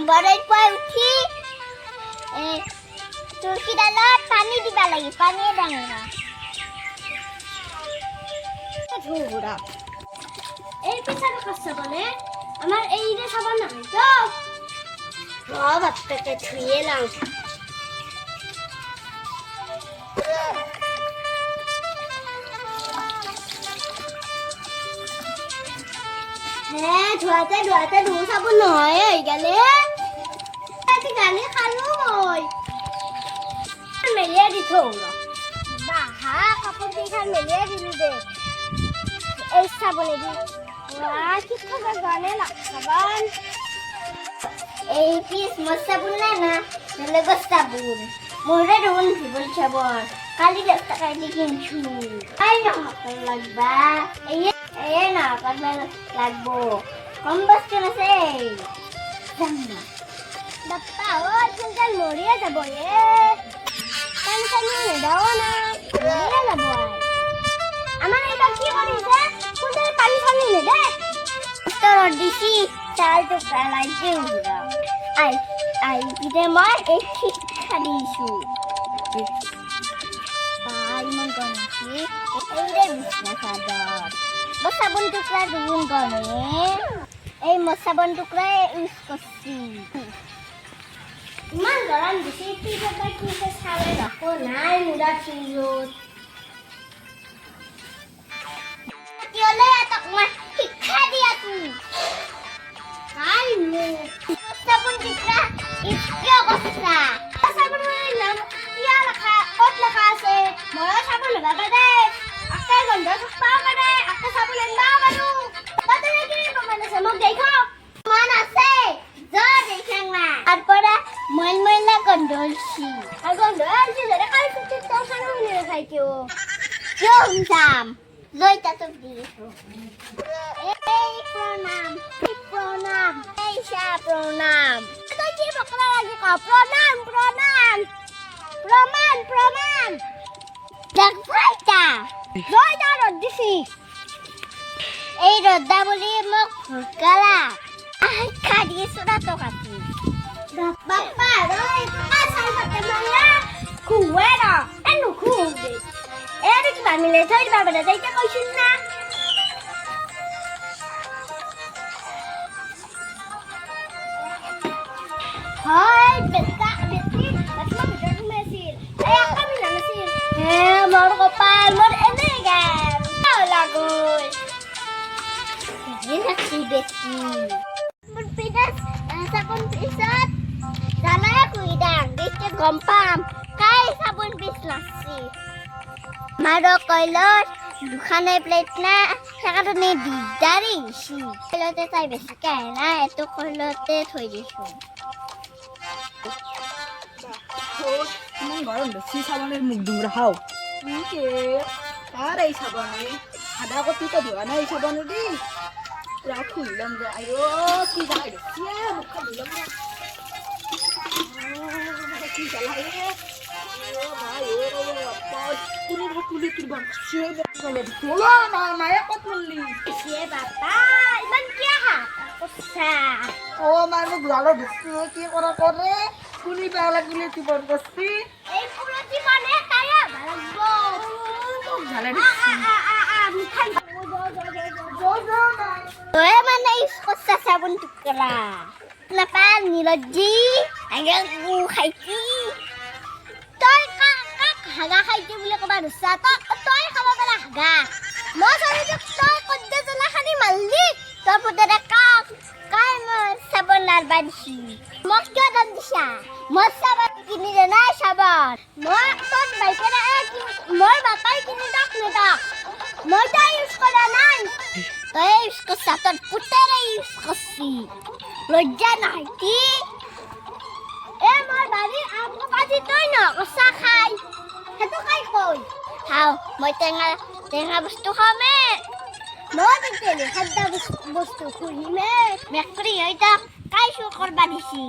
বড়ই পুৱাই উঠি তুলসী ডালত পানী দিবা লাগে, পানীয়ে ডাঙৰা ধুৰা এই পিছাটো কাচাবলে আমাৰ এইৰে চাব নহয় তো বাপ্পাকে ধুয়ে লাও ধোৱাতে ধোৱাতে ধুই চাব নহয় হৈ গেলে গালি খালো মই মেলিয়াই দি থওঁ বাহা কাপোৰ কেইখন মেলিয়াই দিলো দে এই চাবনেদি কি খাব জানে চাবান এই পিস মোৰ চাবোন নাই না বেলেগৰ চাবোন মোৰে দেখোন ভিবল চাবোন কালি 10 টাকা দি কিনছো আই নহয় লাগবা এই না কাটবা লাগব কম বস্তু আছে বাপ্পা ও চলতে মৰিয়ে যাব পানী চানী নেদাও না মৰিয়ে যাব আমাৰ এইবাৰ কি কৰিছে কোনে পানী চানী নেদে তোৰ দিছি চালটো পেলাই দিওঁ আই পিতে মই এই শিক্ষা দিছো ইমান গণছি এইৰে বিছনা চাদৰ মই চাবোন টুকুৰা দুগুণ গণে এই মই চাবোন টুকুৰা ইউজ করছি ইমান গৰম দিছে কি কথা কি চালে ৰাখো নাই মুৰা ফ্ৰিজত কিয়লে আতক মই শিক্ষা দিয়া তুমি আই মো চাবোন টুকুৰা কিয় কছা চাবোনৰ নাম কিয় লেখা ক'ত লেখা আছে মই চাবোন লগাবা দে আকাই গন্ধ পাওঁ মানে আকাই চাবোন আনবা পাৰো তাতে কি প্ৰমাণ আছে মোক দেখাও মান আছে যা দেখাং না তারপরে মইলা গন্ধলছি আর গন্ধ আনছি ধরে কাল কুটি তো খানো নিয়ে খাই কেও জমজাম লইতা তো দিছো এই প্রণাম এই শা প্রণাম তুই কি বকলা লাগি কা প্রণাম দেখ ভাইটা লইতা রদ দিছি এই রদ্দা বলি মোক ভুকালা খা দিয়েছো না তো কাটি বাপ্পা রই আসাই মতে মালা কুয়েরা এনু কুবে এর কি বানিলে থই বাবা না যাইতে কইছিস না হাই বেটা বেটি বাতমা বেটা মেসিল এই আকামি না মেসিল হে মোর কপাল মোর এনে গেল লাগই এই বেটি মোর পিদাস sabon pisat sana kuidang dito gompam kay sabon bislasi maro koilot দুখানে প্লেট না সেখানে দিগদারি ইসি কইলতে তাই বেশি খায় না এত কইলতে থই দিছো তুমি গরম বেশি সাবানের মুখ দুমরা খাও কে আর এই সাবানে আদা কপি তো ধোয়া না এই সাবানে দি খুললাম রে আয়ো কি যায় রে মুখ খুললাম রে কি জ্বালায় রে ভাই ও বাবা কুলি তুই বাচ্চা গেল তোলা না মায়া কত বললি সে বাবা ইমান কি হা কোসা ও মার মুখ ভালো দিছি কি করা করে কুলি পালা কুলি তুই বল করছি এই পুরো জীবনে তায়া ভালো জ্বালা দিছি মিঠাই ওই মানে Kosa sabun tukra kenapa nilodji angel খাইছি তই হাগা খাইছি বুলি কবা নছা তই খাব পাৰা হাগা মই চাৰিটো তই কদ্দে জলা খানি মাললি তই পুতেৰে কাই মই চাবন নাৰবা দিছি মোক কিয় দাম দিছা মই চাবন কিনি দে নাই চাবন মই তোৰ বাইকেৰে মোৰ বাপাই কিনি দাক নেদাক মই তাই ইউজ কৰা নাই তই ইউজ কৰছা তোৰ পুতেৰে ইউজ কৰছি লজ্জা নাই কি মোৰ বাৰীৰ আম কাটি তই নকছা খাই সেইটো খাই কৈ খাওঁ মই টেঙা বস্তু খামে মই তেনে খাদ্য বস্তু খুলিমে মেকৰি এতিয়া কাই চুৰ কৰবা দিছি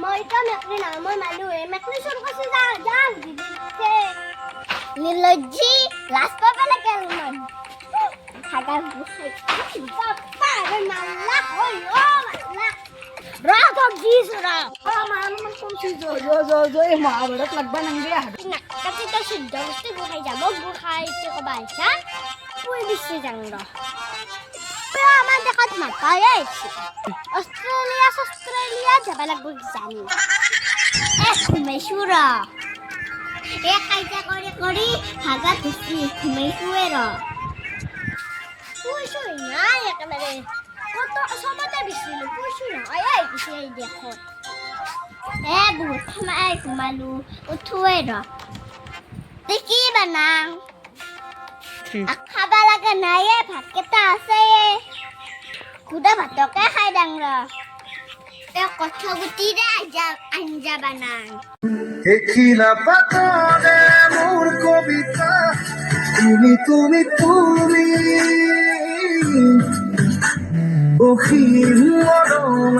মই তো মেকৰি না মই মানুহে মেকৰি চুৰ কৰিছে যা দিছে নিলজ্জি লাজ পাব লাগে অলপমান খাগা খাই বাপ্পা মাল্লা ঐ অ মাল্লা Ratok jisra. Ano kung si Jojo, eh, maabarat lagba ng biya. Na, kasi to si Dosti buhay jamo, buhay si Kabalsa. Pwede si Jangro. Pero aman dekat mataya ito. Australia, jabalag bugsani. Kumaisura. Kaya kori, haga tusi, kumaisuero. Puso na, ya kamari. Koto, sama tabi sila, puso na. Ay, kasi ay dekot. buat kamaay kumalu utuero. Tiki ba nang? Akabalaga na ye, pakita sa ye. Kuda ba to kaya haidang ra? Pero koto gutida anja ba nang? এখিলা পাতানে মোর কবিতা তুমি তুমি তুমি অসীম মরম